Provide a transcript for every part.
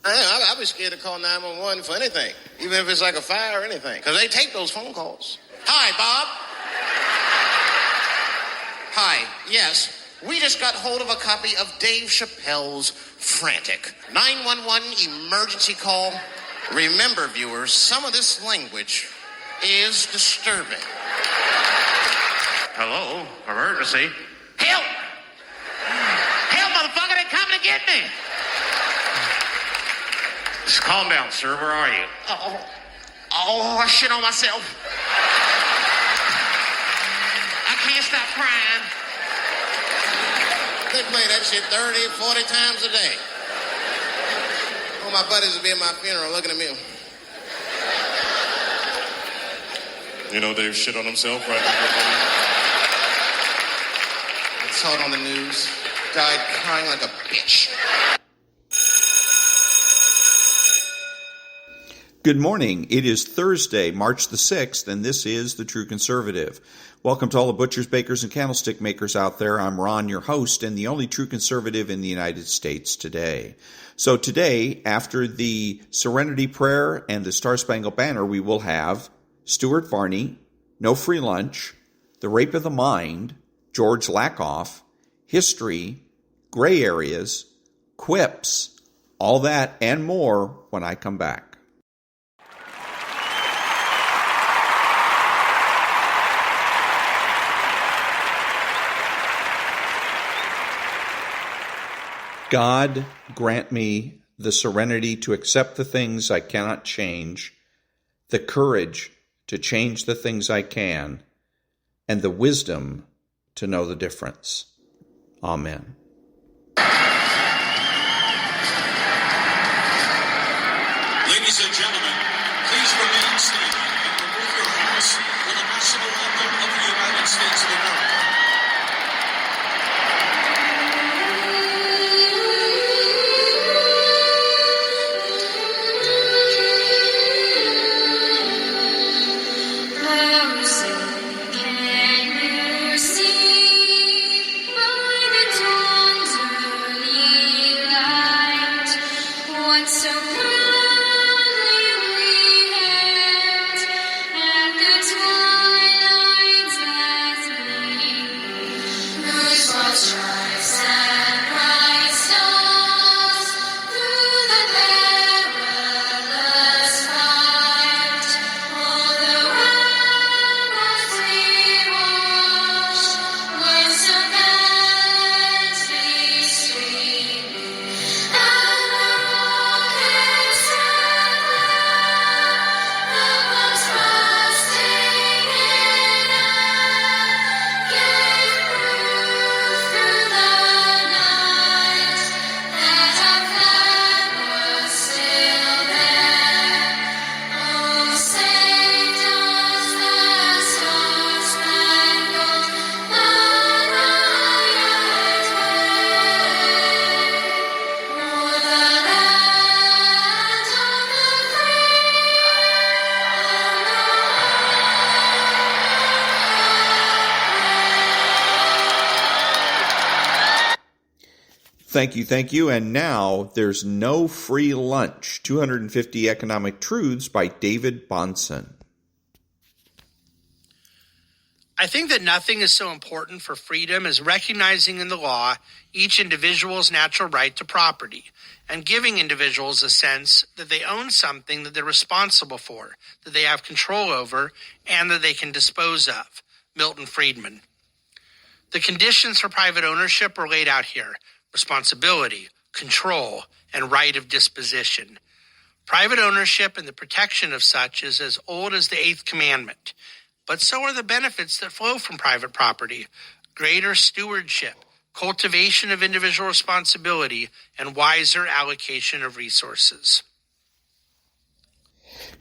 I'd be scared to call 911 for anything, even if it's like a fire or anything, because they take those phone calls. Hi, Bob. Hi, yes. We just got hold of a copy of Dave Chappelle's Frantic. 911 emergency call. Remember, viewers, some of this language is disturbing. Hello, emergency. Help! Help, motherfucker, they're coming to get me. Just calm down, sir. Where are you? Oh, I shit on myself. I can't stop crying. They play that shit 30, 40 times a day. All my buddies will be at my funeral looking at me. You know Dave shit on himself, right? I saw it on the news. Died crying like a bitch. Good morning. It is Thursday, March the 6th, and this is The True Conservative. Welcome to all the butchers, bakers, and candlestick makers out there. I'm Ron, your host, and the only true conservative in the United States today. So today, after the Serenity Prayer and the Star-Spangled Banner, we will have Stuart Varney, No Free Lunch, The Rape of the Mind, George-Lakoff, History, Gray Areas, Quips, all that and more when I come back. God, grant me the serenity to accept the things I cannot change, the courage to change the things I can, and the wisdom to know the difference. Amen. Ladies and gentlemen, please remain standing and remove your hats for the national anthem of the United States of America. Thank you. And now there's no free lunch. 250 Economic Truths by David-Bahnsen. I think that nothing is so important for freedom as recognizing in the law each individual's natural right to property and giving individuals a sense that they own something that they're responsible for, that they have control over, and that they can dispose of. Milton Friedman. The conditions for private ownership are laid out here: responsibility, control, and right of disposition. Private ownership and the protection of such is as old as the Eighth Commandment, but so are the benefits that flow from private property: greater stewardship, cultivation of individual responsibility, and wiser allocation of resources.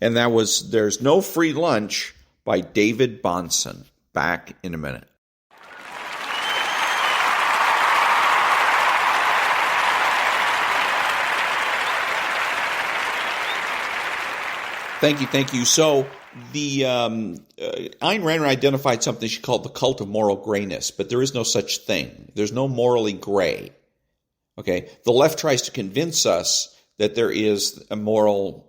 And that was There's No Free Lunch by David-Bahnsen. Back in a minute. Thank you. So the Ayn Rand identified something she called the cult of moral grayness, but there is no such thing. There's no morally gray. Okay, the left tries to convince us that there is a moral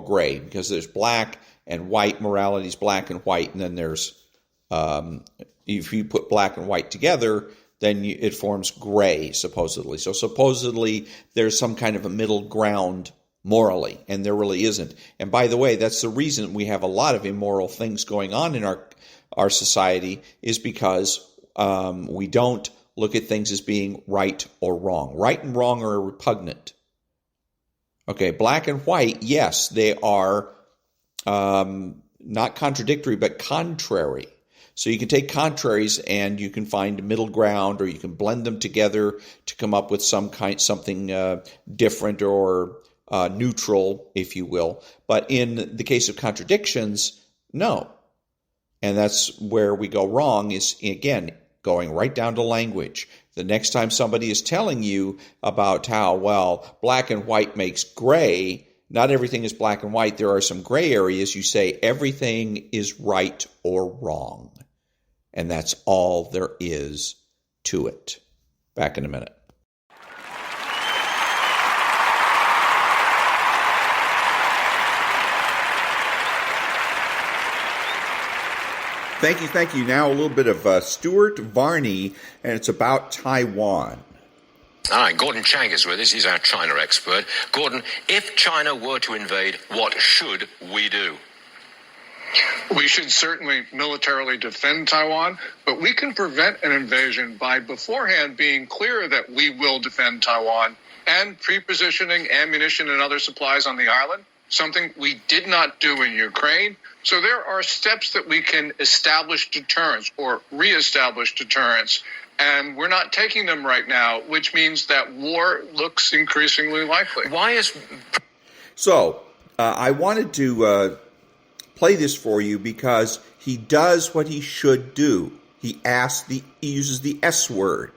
gray, because there's black and white. Morality is black and white, and then there's if you put black and white together, then it forms gray, supposedly. So supposedly there's some kind of a middle ground morally, and there really isn't. And by the way, that's the reason we have a lot of immoral things going on in our society, is because we don't look at things as being right or wrong. Right and wrong are repugnant. Okay, black and white, yes, they are not contradictory, but contrary. So you can take contraries and you can find middle ground, or you can blend them together to come up with something different or neutral, if you will. But in the case of contradictions, no. And that's where we go wrong, is, again, going right down to language. The next time somebody is telling you about how, well, black and white makes gray, not everything is black and white. There are some gray areas. You say everything is right or wrong. And that's all there is to it. Back in a minute. Thank you. Now a little bit of Stuart Varney, and it's about Taiwan. Hi, Gordon Chang is with us. He's our China expert. Gordon, if China were to invade, what should we do? We should certainly militarily defend Taiwan, but we can prevent an invasion by beforehand being clear that we will defend Taiwan and pre-positioning ammunition and other supplies on the island, something we did not do in Ukraine. So there are steps that we can establish deterrence or reestablish deterrence, and we're not taking them right now, which means that war looks increasingly likely. Why is... So, I wanted to play this for you because he does what he should do. He uses the S word.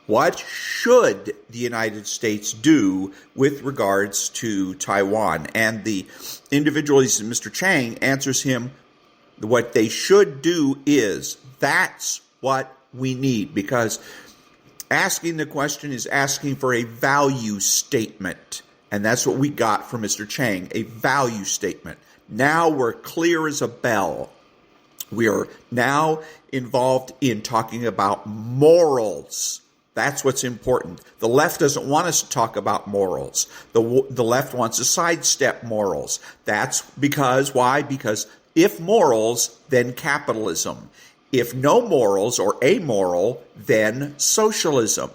What should the United States do with regards to Taiwan? And the individual, Mr. Chang, answers him, what they should do is, that's what we need. Because asking the question is asking for a value statement. And that's what we got from Mr. Chang, a value statement. Now we're clear as a bell. We are now involved in talking about morals. That's what's important. The left doesn't want us to talk about morals. The left wants to sidestep morals. That's because, why? Because if morals, then capitalism. If no morals or amoral, then socialism.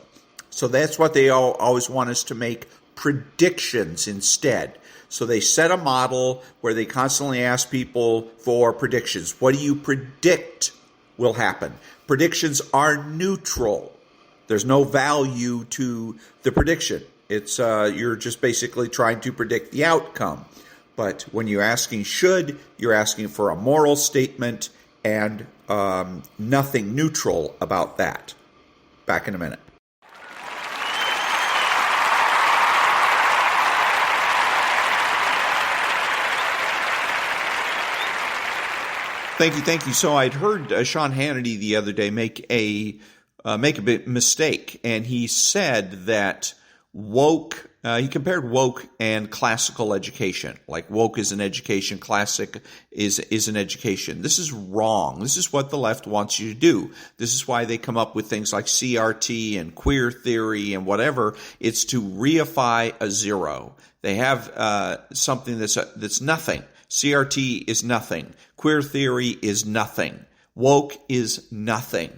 So that's what they always want us to make predictions instead. So they set a model where they constantly ask people for predictions. What do you predict will happen? Predictions are neutral. There's no value to the prediction. It's you're just basically trying to predict the outcome. But when you're asking should, you're asking for a moral statement and nothing neutral about that. Back in a minute. Thank you. So I'd heard Sean Hannity the other day make a big mistake, and he said that woke. He compared woke and classical education. Like woke is an education, classic is an education. This is wrong. This is what the left wants you to do. This is why they come up with things like CRT and queer theory and whatever. It's to reify a zero. They have something that's nothing. CRT is nothing. Queer theory is nothing. Woke is nothing.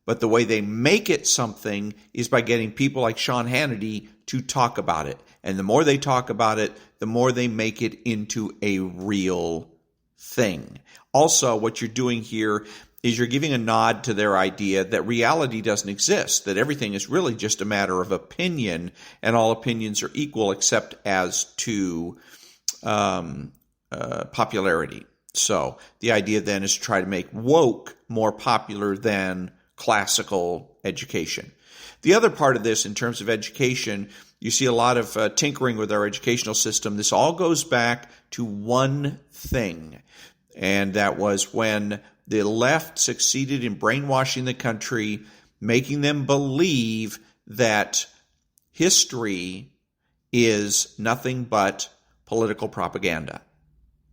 But the way they make it something is by getting people like Sean Hannity to talk about it. And the more they talk about it, the more they make it into a real thing. Also, what you're doing here is you're giving a nod to their idea that reality doesn't exist, that everything is really just a matter of opinion, and all opinions are equal except as to popularity. So the idea then is to try to make woke more popular than classical education. The other part of this, in terms of education, you see a lot of tinkering with our educational system. This all goes back to one thing, and that was when the left succeeded in brainwashing the country, making them believe that history is nothing but political propaganda.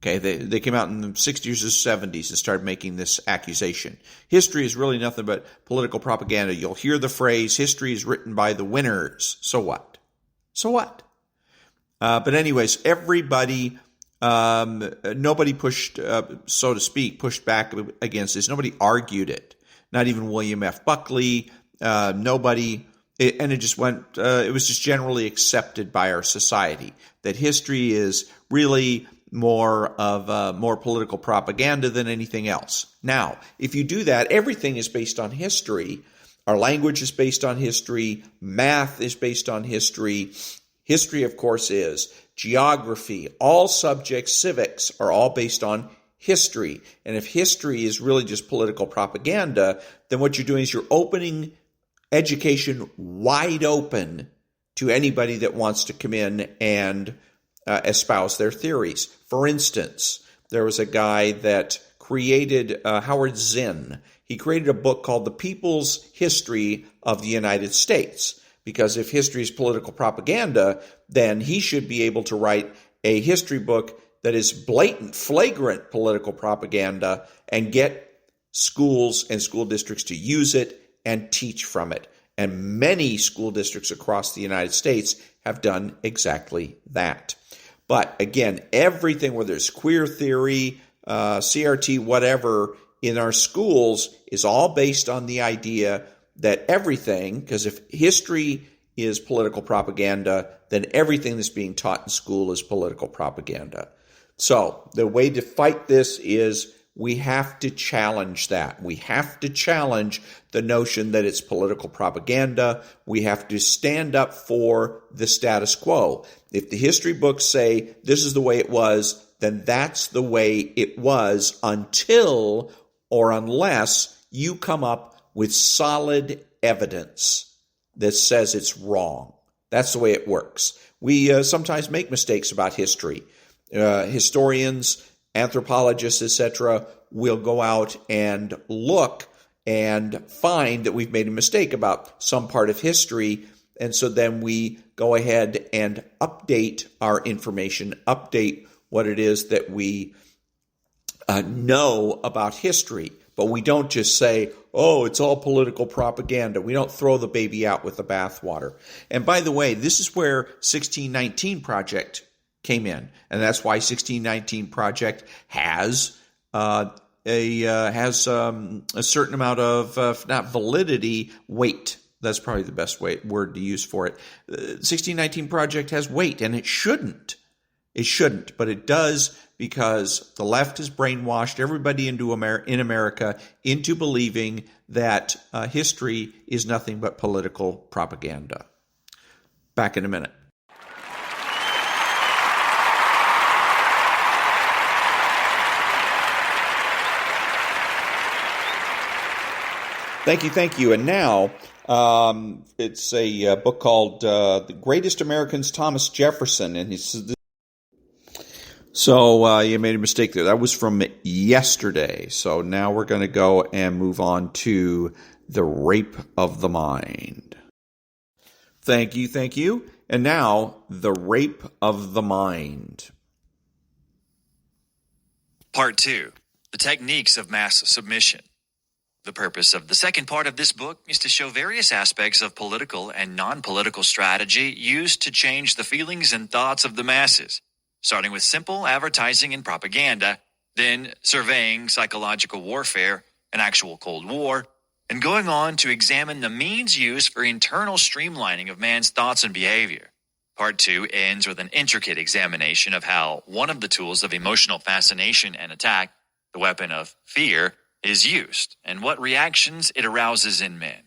Okay, they came out in the 60s or 70s and started making this accusation. History is really nothing but political propaganda. You'll hear the phrase, history is written by the winners. So what? So what? But anyways, everybody, nobody pushed, so to speak, pushed back against this. Nobody argued it. Not even William F. Buckley. Nobody, and it just went, it was just generally accepted by our society that history is really more political propaganda than anything else. Now, if you do that, everything is based on history. Our language is based on history. Math is based on history. History, of course, is geography. All subjects, civics, are all based on history. And if history is really just political propaganda, then what you're doing is you're opening education wide open to anybody that wants to come in and espouse their theories. For instance, there was a guy that created, Howard Zinn. He created a book called The People's History of the United States. Because if history is political propaganda, then he should be able to write a history book that is blatant, flagrant political propaganda and get schools and school districts to use it and teach from it. And many school districts across the United States have done exactly that. But again, everything, whether it's queer theory, CRT, whatever, in our schools is all based on the idea that everything, because if history is political propaganda, then everything that's being taught in school is political propaganda. So the way to fight this is we have to challenge that. We have to challenge the notion that it's political propaganda. We have to stand up for the status quo. If the history books say this is the way it was, then that's the way it was until or unless you come up with solid evidence that says it's wrong. That's the way it works. We sometimes make mistakes about history. Historians, anthropologists, etc., will go out and look and find that we've made a mistake about some part of history, and so then we go ahead and update our information, update what it is that we know about history. But we don't just say, oh, it's all political propaganda. We don't throw the baby out with the bathwater. And by the way, this is where 1619 Project came in. And that's why 1619 Project has a certain amount of, not validity, weight. That's probably the best word to use for it. 1619 Project has weight, and it shouldn't. It shouldn't, but it does because the left has brainwashed everybody in America into believing that history is nothing but political propaganda. Back in a minute. Thank you. And now it's a book called The Greatest Americans, Thomas Jefferson, and So you made a mistake there. That was from yesterday. So now we're going to go and move on to The Rape of the Mind. Thank you. And now, The Rape of the Mind. Part 2. The Techniques of Mass Submission. The purpose of the second part of this book is to show various aspects of political and non-political strategy used to change the feelings and thoughts of the masses, starting with simple advertising and propaganda, then surveying psychological warfare and actual Cold War, and going on to examine the means used for internal streamlining of man's thoughts and behavior. Part 2 ends with an intricate examination of how one of the tools of emotional fascination and attack, the weapon of fear, is used, and what reactions it arouses in men.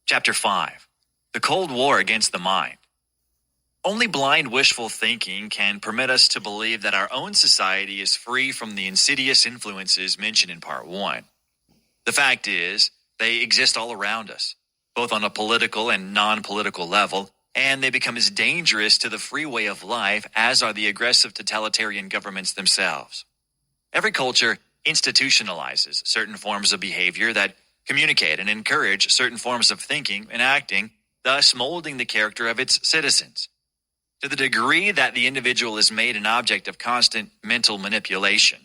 Chapter 5. The Cold War Against the Mind. Only blind wishful thinking can permit us to believe that our own society is free from the insidious influences mentioned in Part 1. The fact is, they exist all around us, both on a political and non-political level, and they become as dangerous to the free way of life as are the aggressive totalitarian governments themselves. Every culture institutionalizes certain forms of behavior that communicate and encourage certain forms of thinking and acting, thus molding the character of its citizens. to the degree that the individual is made an object of constant mental manipulation,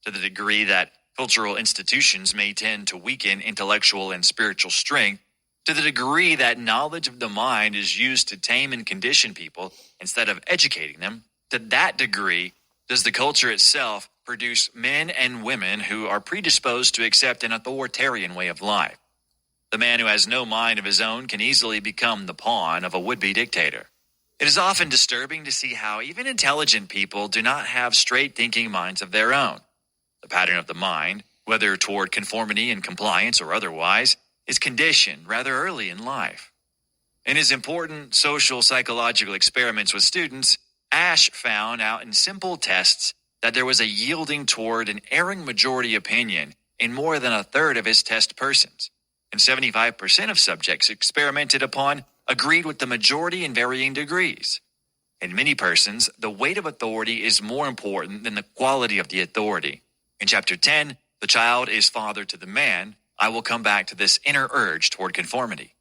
to the degree that cultural institutions may tend to weaken intellectual and spiritual strength, to the degree that knowledge of the mind is used to tame and condition people instead of educating them, to that degree does the culture itself produce men and women who are predisposed to accept an authoritarian way of life. The man who has no mind of his own can easily become the pawn of a would-be dictator. It is often disturbing to see how even intelligent people do not have straight-thinking minds of their own. The pattern of the mind, whether toward conformity and compliance or otherwise, is conditioned rather early in life. In his important social psychological experiments with students, Ash found out in simple tests that there was a yielding toward an erring majority opinion in more than a third of his test persons, and 75% of subjects experimented upon agreed with the majority in varying degrees. In many persons, the weight of authority is more important than the quality of the authority. In Chapter 10, the child is father to the man. I will come back to this inner urge toward conformity.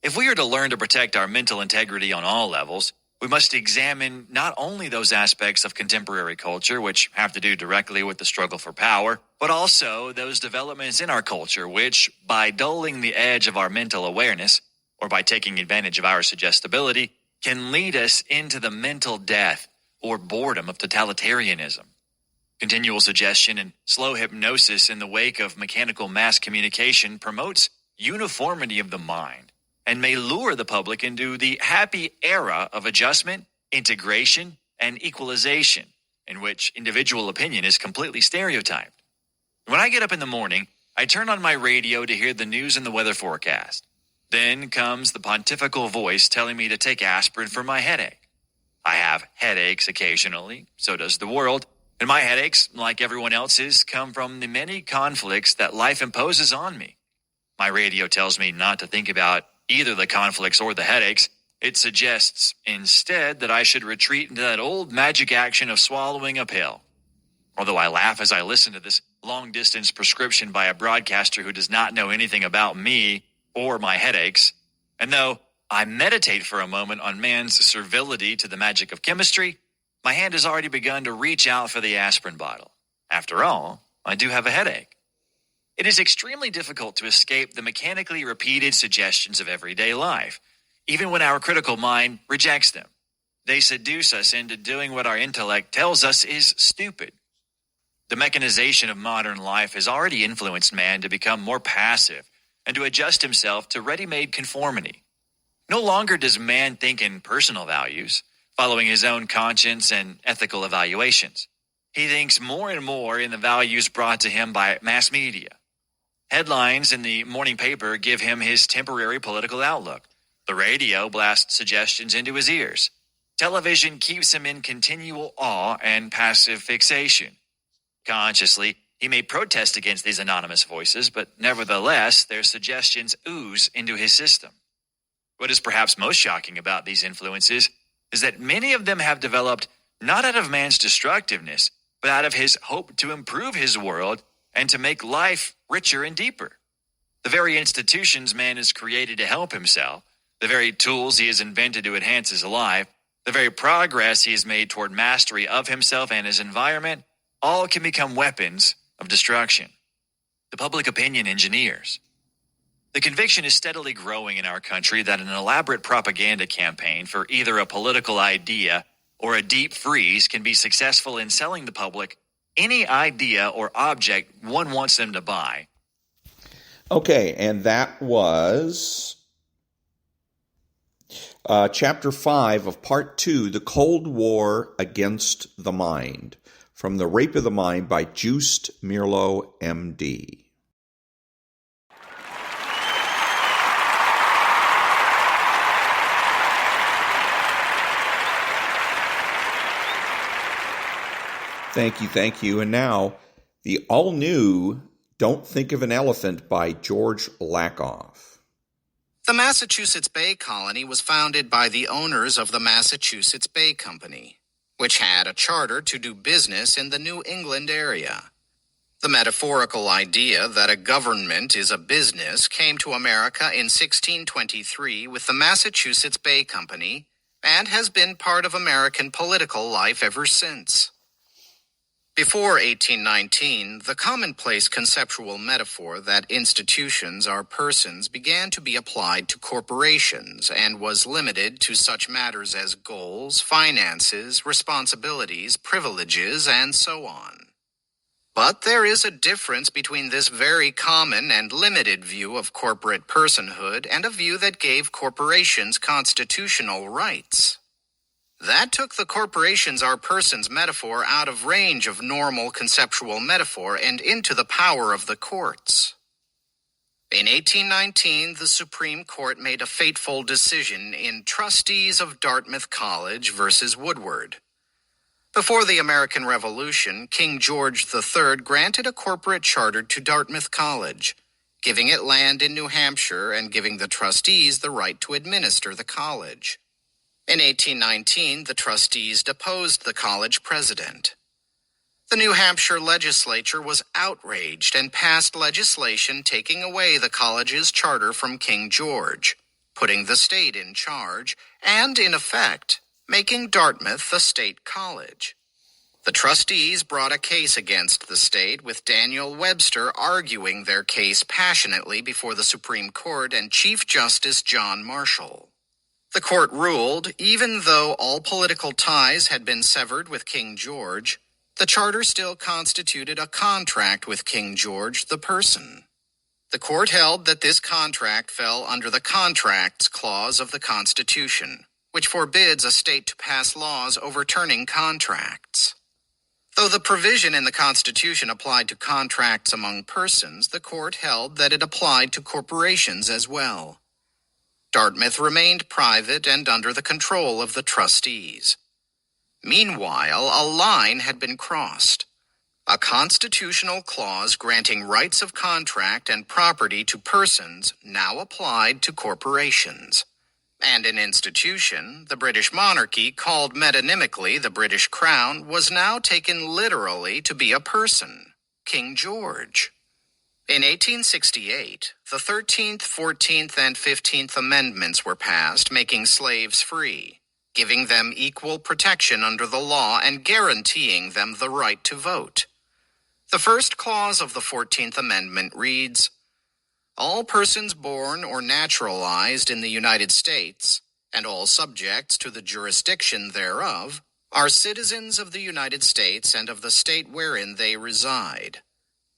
If we are to learn to protect our mental integrity on all levels, we must examine not only those aspects of contemporary culture which have to do directly with the struggle for power, but also those developments in our culture which, by dulling the edge of our mental awareness, or by taking advantage of our suggestibility, can lead us into the mental death or boredom of totalitarianism. Continual suggestion and slow hypnosis in the wake of mechanical mass communication promotes uniformity of the mind and may lure the public into the happy era of adjustment, integration, and equalization, in which individual opinion is completely stereotyped. When I get up in the morning, I turn on my radio to hear the news and the weather forecast. Then comes the pontifical voice telling me to take aspirin for my headache. I have headaches occasionally, so does the world, and my headaches, like everyone else's, come from the many conflicts that life imposes on me. My radio tells me not to think about either the conflicts or the headaches. It suggests instead that I should retreat into that old magic action of swallowing a pill. Although I laugh as I listen to this long-distance prescription by a broadcaster who does not know anything about me or my headaches, and though I meditate for a moment on man's servility to the magic of chemistry, my hand has already begun to reach out for the aspirin bottle. After all, I do have a headache. It is extremely difficult to escape the mechanically repeated suggestions of everyday life, even when our critical mind rejects them. They seduce us into doing what our intellect tells us is stupid. The mechanization of modern life has already influenced man to become more passive and to adjust himself to ready-made conformity. No longer does man think in personal values, following his own conscience and ethical evaluations. He thinks more and more in the values brought to him by mass media. Headlines in the morning paper give him his temporary political outlook. The radio blasts suggestions into his ears. Television keeps him in continual awe and passive fixation. Consciously, he may protest against these anonymous voices, but nevertheless, their suggestions ooze into his system. What is perhaps most shocking about these influences is that many of them have developed not out of man's destructiveness, but out of his hope to improve his world and to make life richer and deeper. The very institutions man has created to help himself, the very tools he has invented to enhance his life, the very progress he has made toward mastery of himself and his environment, all can become weapons of destruction. The public opinion engineers. The conviction is steadily growing in our country that an elaborate propaganda campaign for either a political idea or a deep freeze can be successful in selling the public any idea or object one wants them to buy. Okay, and that was Chapter 5 of Part 2, The Cold War Against the Mind, from The Rape of the Mind by Joost Meerlo, M.D. Thank you. And now, the all-new Don't Think of an Elephant by George-Lakoff. The Massachusetts Bay Colony was founded by the owners of the Massachusetts Bay Company, which had a charter to do business in the New England area. The metaphorical idea that a government is a business came to America in 1623 with the Massachusetts Bay Company and has been part of American political life ever since. Before 1819, the commonplace conceptual metaphor that institutions are persons began to be applied to corporations and was limited to such matters as goals, finances, responsibilities, privileges, and so on. But there is a difference between this very common and limited view of corporate personhood and a view that gave corporations constitutional rights. That took the corporations are persons metaphor out of range of normal conceptual metaphor and into the power of the courts. In 1819, the Supreme Court made a fateful decision in Trustees of Dartmouth College versus Woodward. Before the American Revolution, King George III granted a corporate charter to Dartmouth College, giving it land in New Hampshire and giving the trustees the right to administer the college. In 1819, the trustees deposed the college president. The New Hampshire legislature was outraged and passed legislation taking away the college's charter from King George, putting the state in charge, and, in effect, making Dartmouth a state college. The trustees brought a case against the state, with Daniel Webster arguing their case passionately before the Supreme Court and Chief Justice John Marshall. The court ruled, even though all political ties had been severed with King George, the charter still constituted a contract with King George, the person. The court held that this contract fell under the Contracts Clause of the Constitution, which forbids a state to pass laws overturning contracts. Though the provision in the Constitution applied to contracts among persons, the court held that it applied to corporations as well. Dartmouth remained private and under the control of the trustees. Meanwhile, a line had been crossed. A constitutional clause granting rights of contract and property to persons now applied to corporations. And an institution, the British monarchy, called metonymically the British Crown, was now taken literally to be a person, King George. In 1868, the 13th, 14th, and 15th Amendments were passed, making slaves free, giving them equal protection under the law and guaranteeing them the right to vote. The first clause of the 14th Amendment reads, "All persons born or naturalized in the United States, and all subjects to the jurisdiction thereof, are citizens of the United States and of the state wherein they reside.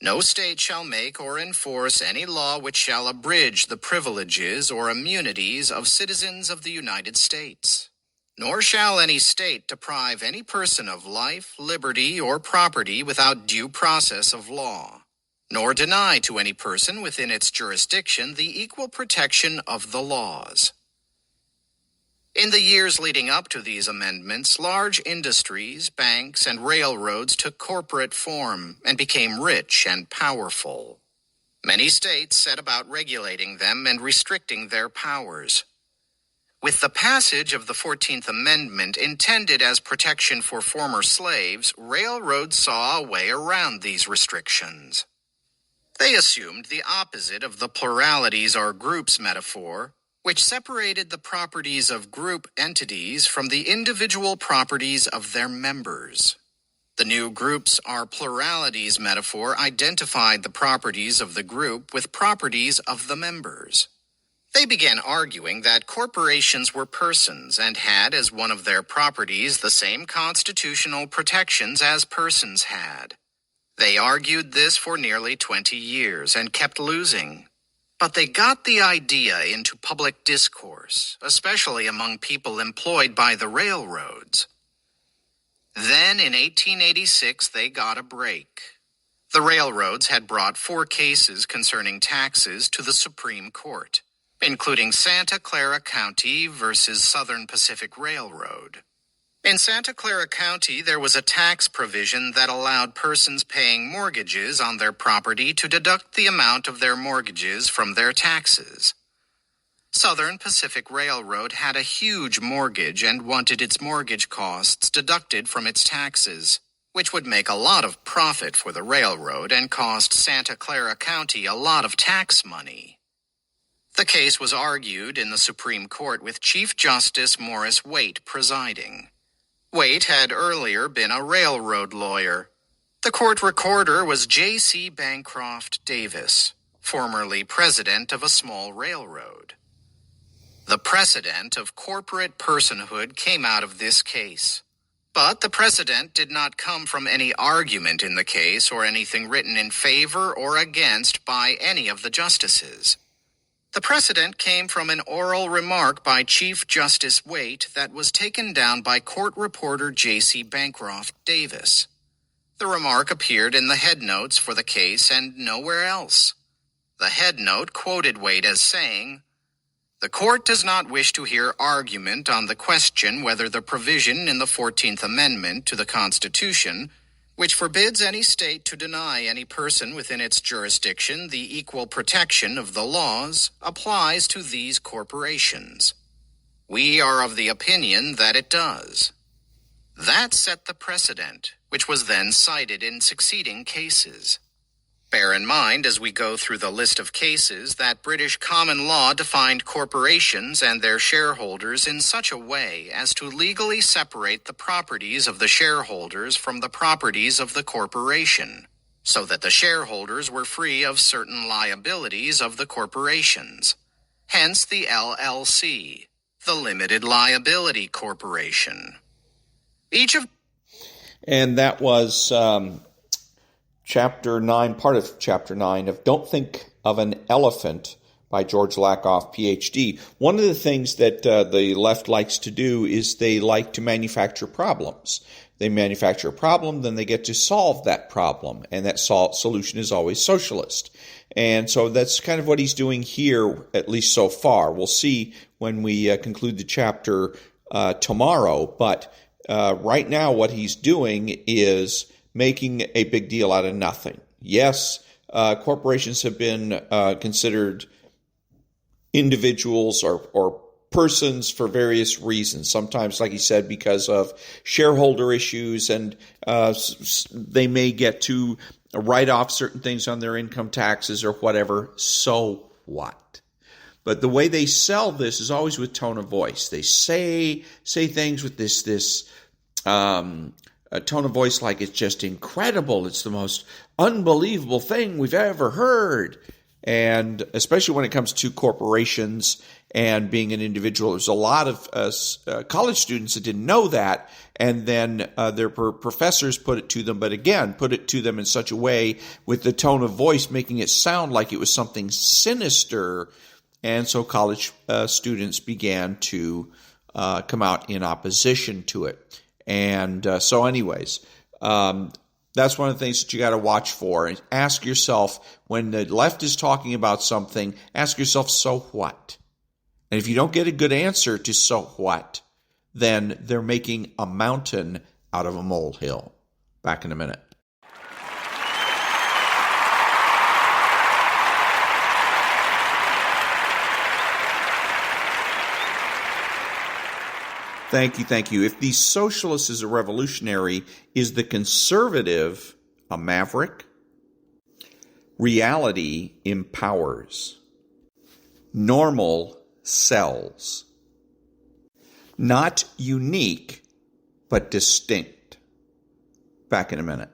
No state shall make or enforce any law which shall abridge the privileges or immunities of citizens of the United States. Nor shall any state deprive any person of life, liberty, or property without due process of law, nor deny to any person within its jurisdiction the equal protection of the laws." In the years leading up to these amendments, large industries, banks, and railroads took corporate form and became rich and powerful. Many states set about regulating them and restricting their powers. With the passage of the 14th Amendment intended as protection for former slaves, railroads saw a way around these restrictions. They assumed the opposite of the pluralities or groups metaphor, which separated the properties of group entities from the individual properties of their members. The new groups are pluralities metaphor identified the properties of the group with properties of the members. They began arguing that corporations were persons and had as one of their properties the same constitutional protections as persons had. They argued this for nearly 20 years and kept losing. But they got the idea into public discourse, especially among people employed by the railroads. Then in 1886, they got a break. The railroads had brought 4 cases concerning taxes to the Supreme Court, including Santa Clara County versus Southern Pacific Railroad. In Santa Clara County, there was a tax provision that allowed persons paying mortgages on their property to deduct the amount of their mortgages from their taxes. Southern Pacific Railroad had a huge mortgage and wanted its mortgage costs deducted from its taxes, which would make a lot of profit for the railroad and cost Santa Clara County a lot of tax money. The case was argued in the Supreme Court with Chief Justice Morris Waite presiding. Waite had earlier been a railroad lawyer. The court recorder was J.C. Bancroft Davis, formerly president of a small railroad. The precedent of corporate personhood came out of this case. But the precedent did not come from any argument in the case or anything written in favor or against by any of the justices. The precedent came from an oral remark by Chief Justice Waite that was taken down by court reporter J.C. Bancroft Davis. The remark appeared in the headnotes for the case and nowhere else. The headnote quoted Waite as saying, "The court does not wish to hear argument on the question whether the provision in the 14th Amendment to the Constitution, which forbids any state to deny any person within its jurisdiction the equal protection of the laws, applies to these corporations. We are of the opinion that it does." That set the precedent, which was then cited in succeeding cases. Bear in mind as we go through the list of cases that British common law defined corporations and their shareholders in such a way as to legally separate the properties of the shareholders from the properties of the corporation, so that the shareholders were free of certain liabilities of the corporations. Hence the LLC, the Limited Liability Corporation. And that was Chapter 9, part of Chapter 9 of Don't Think of an Elephant by George-Lakoff, Ph.D. One of the things that the left likes to do is they like to manufacture problems. They manufacture a problem, then they get to solve that problem, and that solution is always socialist. And so that's kind of what he's doing here, at least so far. We'll see when we conclude the chapter tomorrow, but right now what he's doing is making a big deal out of nothing. Yes, corporations have been considered individuals or persons for various reasons. Sometimes, like he said, because of shareholder issues, and they may get to write off certain things on their income taxes or whatever. So what? But the way they sell this is always with tone of voice. They say things with this a tone of voice like it's just incredible. It's the most unbelievable thing we've ever heard. And especially when it comes to corporations and being an individual, there's a lot of college students that didn't know that, and then their professors put it to them, but again, put it to them in such a way with the tone of voice, making it sound like it was something sinister. And so college students began to come out in opposition to it. And so anyways, that's one of the things that you got to watch for. Ask yourself, when the left is talking about something, ask yourself, so what? And if you don't get a good answer to so what, then they're making a mountain out of a molehill. Back in a minute. Thank you. If the socialist is a revolutionary, is the conservative a maverick? Reality empowers. Normal sells. Not unique, but distinct. Back in a minute.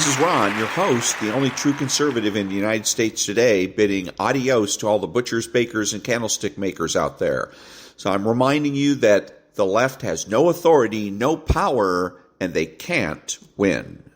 This is Ron, your host, the only true conservative in the United States today, bidding adios to all the butchers, bakers, and candlestick makers out there. So I'm reminding you that the left has no authority, no power, and they can't win.